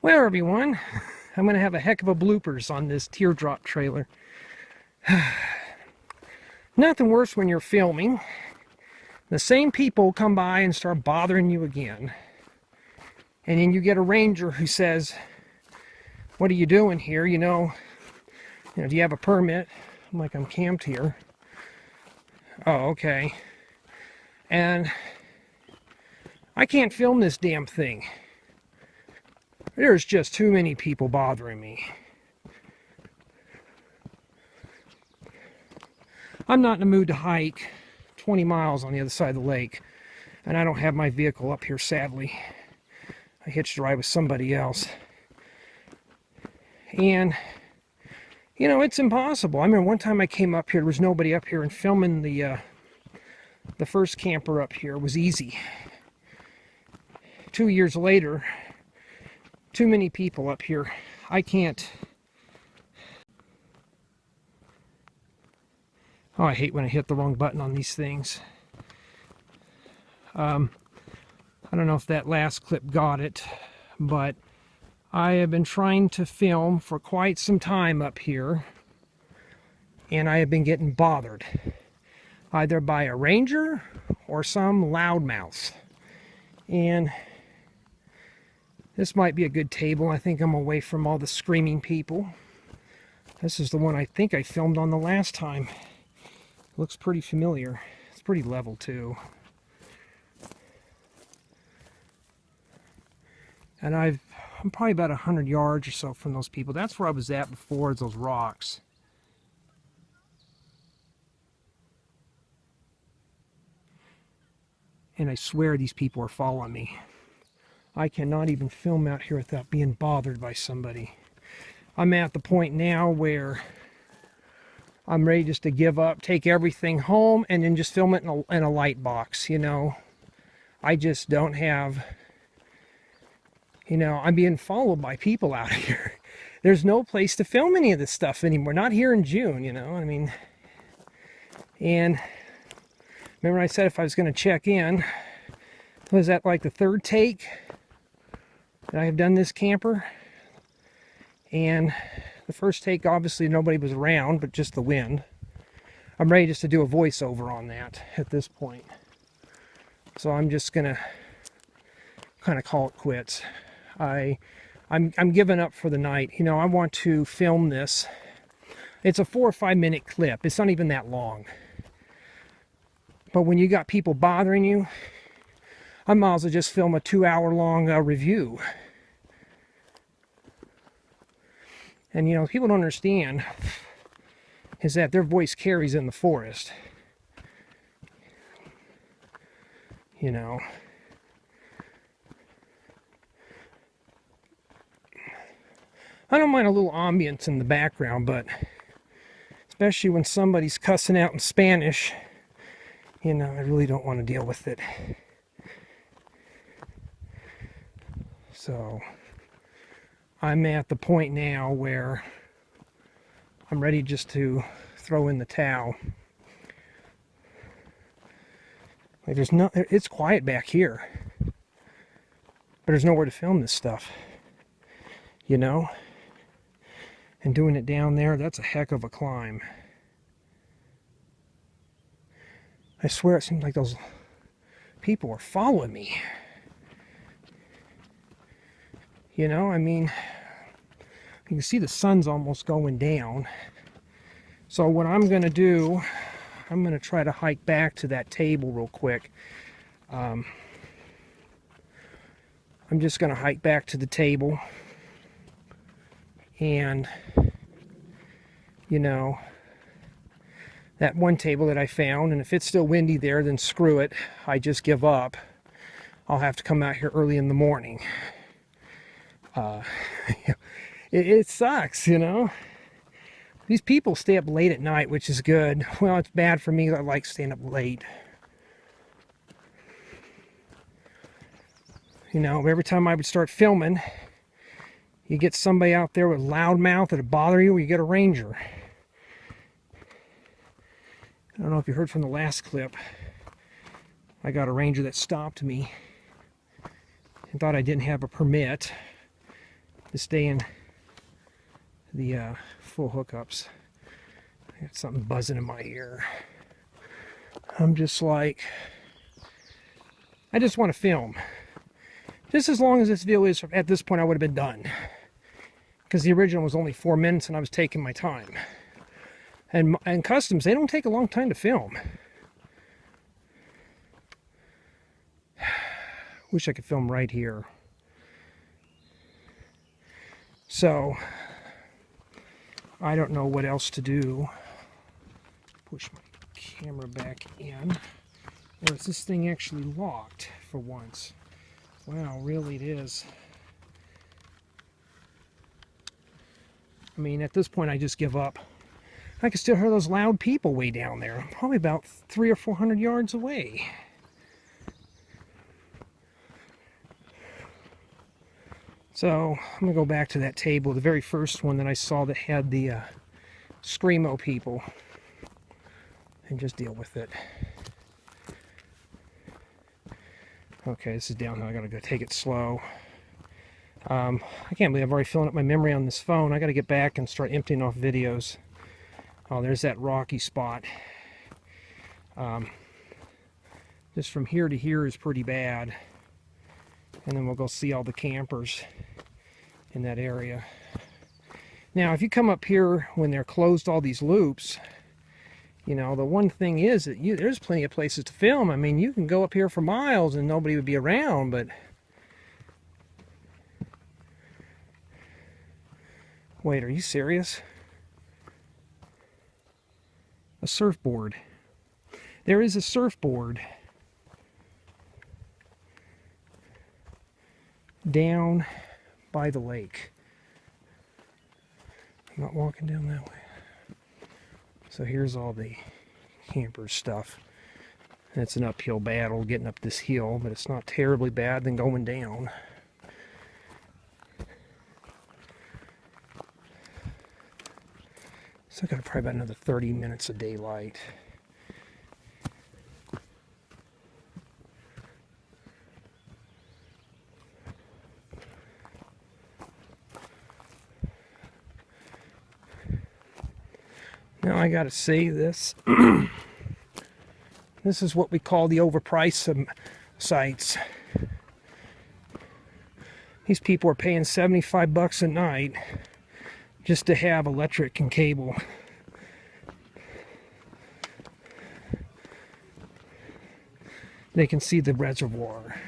Well, everyone, I'm going to have a heck of a bloopers on this teardrop trailer. Nothing worse when you're filming. The same people come by and start bothering you again. And then you get a ranger who says, "What are you doing here? Do you have a permit?" I'm like, "I'm camped here." "Oh, okay." And I can't film this damn thing. There's just too many people bothering me. I'm not in the mood to hike 20 miles on the other side of the lake, and I don't have my vehicle up here, sadly. I hitched a ride with somebody else. And, it's impossible. I remember one time I came up here, there was nobody up here, and filming the first camper up here was easy. 2 years later, too many people up here. I can't. Oh, I hate when I hit the wrong button on these things. I don't know if that last clip got it, but I have been trying to film for quite some time up here, and I have been getting bothered, either by a ranger or some loudmouth. And this might be a good table. I think I'm away from all the screaming people. This is the one I think I filmed on the last time. Looks pretty familiar. It's pretty level too. And I'm probably about 100 yards or so from those people. That's where I was at before, those rocks. And I swear these people are following me. I cannot even film out here without being bothered by somebody. I'm at the point now where I'm ready just to give up, take everything home, and then just film it in a light box, I just don't have, I'm being followed by people out here. There's no place to film any of this stuff anymore. Not here in June, And remember I said if I was going to check in, was that like the third take that I have done this camper? And the first take, obviously nobody was around, but just the wind. I'm ready just to do a voiceover on that at this point. So I'm just gonna kind of call it quits. I'm giving up for the night. I want to film this. It's a 4 or 5 minute clip. It's not even that long. But when you got people bothering you, I might as well just film a 2-hour long review. And people don't understand is that their voice carries in the forest. I don't mind a little ambience in the background, but especially when somebody's cussing out in Spanish, I really don't want to deal with it. So I'm at the point now where I'm ready just to throw in the towel. Like it's quiet back here, but there's nowhere to film this stuff, And doing it down there, that's a heck of a climb. I swear it seems like those people are following me. You can see the sun's almost going down. So what I'm going to do, I'm going to try to hike back to that table real quick. I'm just going to hike back to the table. And, that one table that I found, and if it's still windy there, then screw it. I just give up. I'll have to come out here early in the morning. It sucks, These people stay up late at night, which is good. Well, it's bad for me. I like staying up late. Every time I would start filming, you get somebody out there with loudmouth that'll bother you, or you get a ranger. I don't know if you heard from the last clip. I got a ranger that stopped me and thought I didn't have a permit. to stay in the full hookups. I got something buzzing in my ear. I'm just like, I just want to film. Just as long as this video is, at this point I would have been done. Because the original was only 4 minutes and I was taking my time. And customs, they don't take a long time to film. Wish I could film right here. So, I don't know what else to do. Push my camera back in. Or is this thing actually locked for once? Wow, really it is. I mean, at this point I just give up. I can still hear those loud people way down there. Probably about 300 or 400 yards away. So, I'm going to go back to that table, the very first one that I saw that had the Screamo people, and just deal with it. Okay, this is downhill. I got to go take it slow. I can't believe I've already filling up my memory on this phone. I got to get back and start emptying off videos. Oh, there's that rocky spot. Just from here to here is pretty bad. And then we'll go see all the campers in that area. Now, if you come up here when they're closed all these loops, you know, the one thing is that there's plenty of places to film. I mean, you can go up here for miles and nobody would be around, but... Wait, are you serious? A surfboard. There is a surfboard down by the lake. I'm not walking down that way. So here's all the camper stuff. And it's an uphill battle getting up this hill, but it's not terribly bad than going down. So I got probably about another 30 minutes of daylight. Now I gotta say this. This is what we call the overpriced sites. These people are paying 75 bucks a night just to have electric and cable. They can see the reservoir.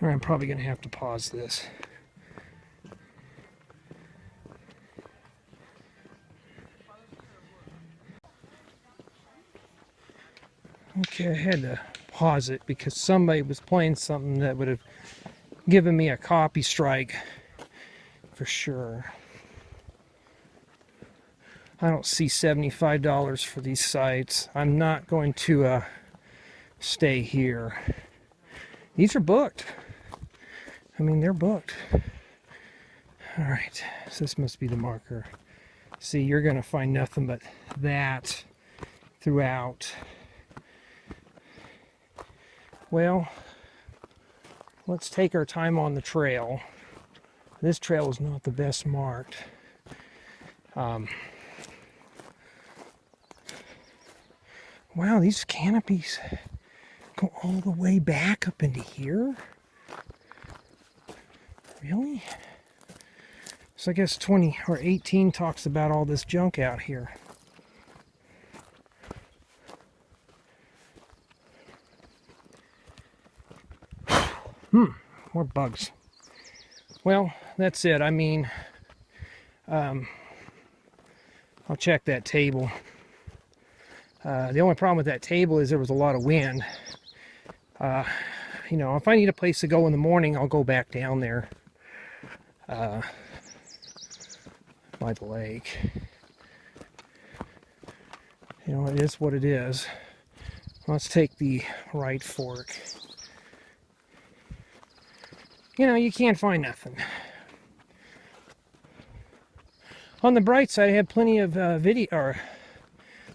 Or I'm probably going to have to pause this. Okay, I had to pause it because somebody was playing something that would have given me a copy strike for sure. I don't see $75 for these sites. I'm not going to stay here. These are booked. I mean, they're booked. Alright, so this must be the marker. See, you're going to find nothing but that throughout. Well, let's take our time on the trail. This trail is not the best marked. Wow, these canopies go all the way back up into here? Really? So I guess 20 or 18 talks about all this junk out here. More bugs. Well, that's it. I mean, I'll check that table. The only problem with that table is there was a lot of wind. You know, if I need a place to go in the morning, I'll go back down there by the lake. You know, it is what it is. Let's take the right fork. You know, you can't find nothing. On the bright side, I had plenty of video or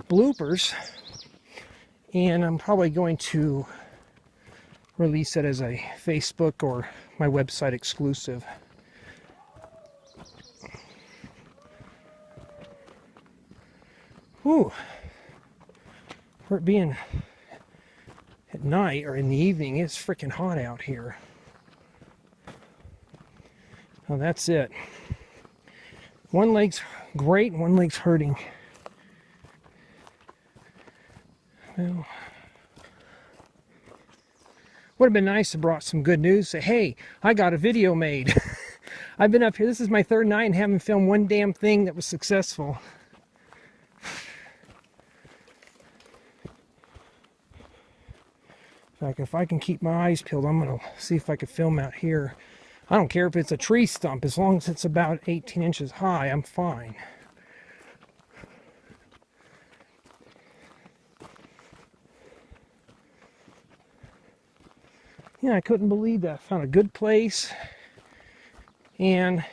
bloopers, and I'm probably going to release it as a Facebook or my website exclusive. Whew. For it being at night or in the evening, it's freaking hot out here. Oh, that's it. One leg's great, one leg's hurting. Well, would have been nice to brought some good news. Say, hey, I got a video made. I've been up here. This is my third night and haven't filmed one damn thing that was successful. In fact, if I can keep my eyes peeled, I'm going to see if I can film out here. I don't care if it's a tree stump. As long as it's about 18 inches high, I'm fine. Yeah, I couldn't believe that. I found a good place. And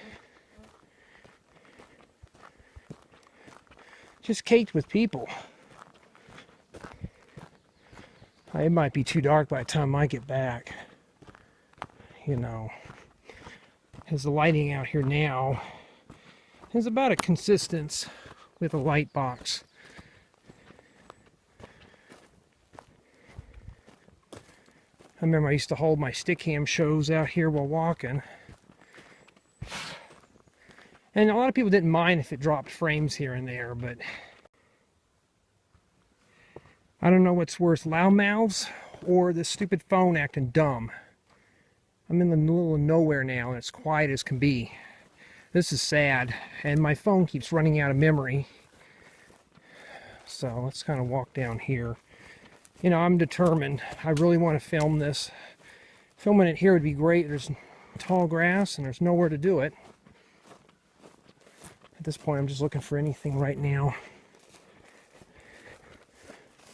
just caked with people. It might be too dark by the time I get back. You know, because the lighting out here now is about a consistence with a light box. I remember I used to hold my stick cam shows out here while walking. And a lot of people didn't mind if it dropped frames here and there, but I don't know what's worse, loudmouths or this stupid phone acting dumb. I'm in the middle of nowhere now and it's quiet as can be. This is sad, and my phone keeps running out of memory. So let's kind of walk down here. You know, I'm determined. I really want to film this. Filming it here would be great. There's tall grass and there's nowhere to do it. At this point, I'm just looking for anything right now.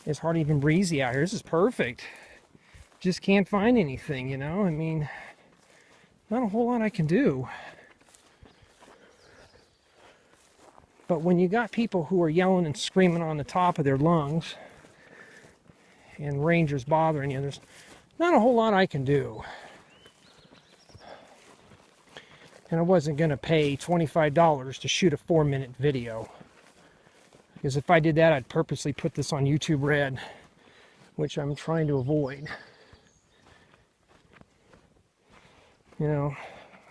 It's hardly even breezy out here. This is perfect. Just can't find anything, you know? I mean, not a whole lot I can do. But when you got people who are yelling and screaming on the top of their lungs, and rangers bothering you, there's not a whole lot I can do. And I wasn't going to pay $25 to shoot a 4-minute video. Because if I did that, I'd purposely put this on YouTube Red, which I'm trying to avoid. You know,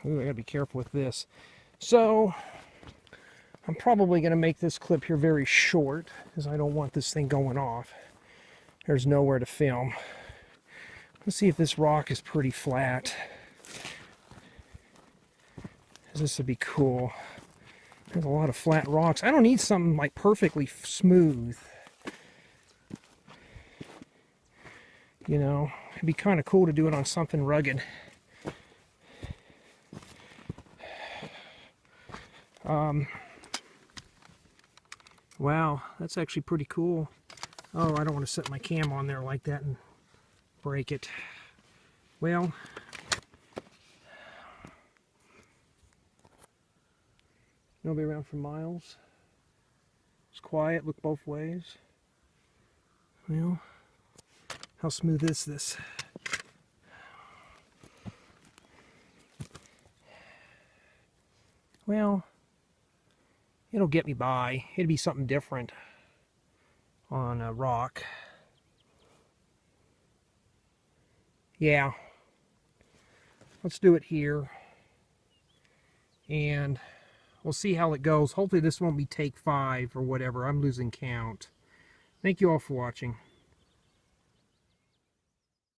ooh, I gotta be careful with this. So, I'm probably going to make this clip here very short, because I don't want this thing going off. There's nowhere to film. Let's see if this rock is pretty flat. This would be cool. There's a lot of flat rocks. I don't need something like perfectly smooth. You know, it'd be kind of cool to do it on something rugged. Wow, that's actually pretty cool. Oh, I don't want to set my cam on there like that and break it. Well, nobody around for miles. It's quiet, look both ways. Well, how smooth is this? Well, it'll get me by. It'll be something different on a rock. Yeah. Let's do it here. And we'll see how it goes. Hopefully this won't be take 5 or whatever. I'm losing count. Thank you all for watching.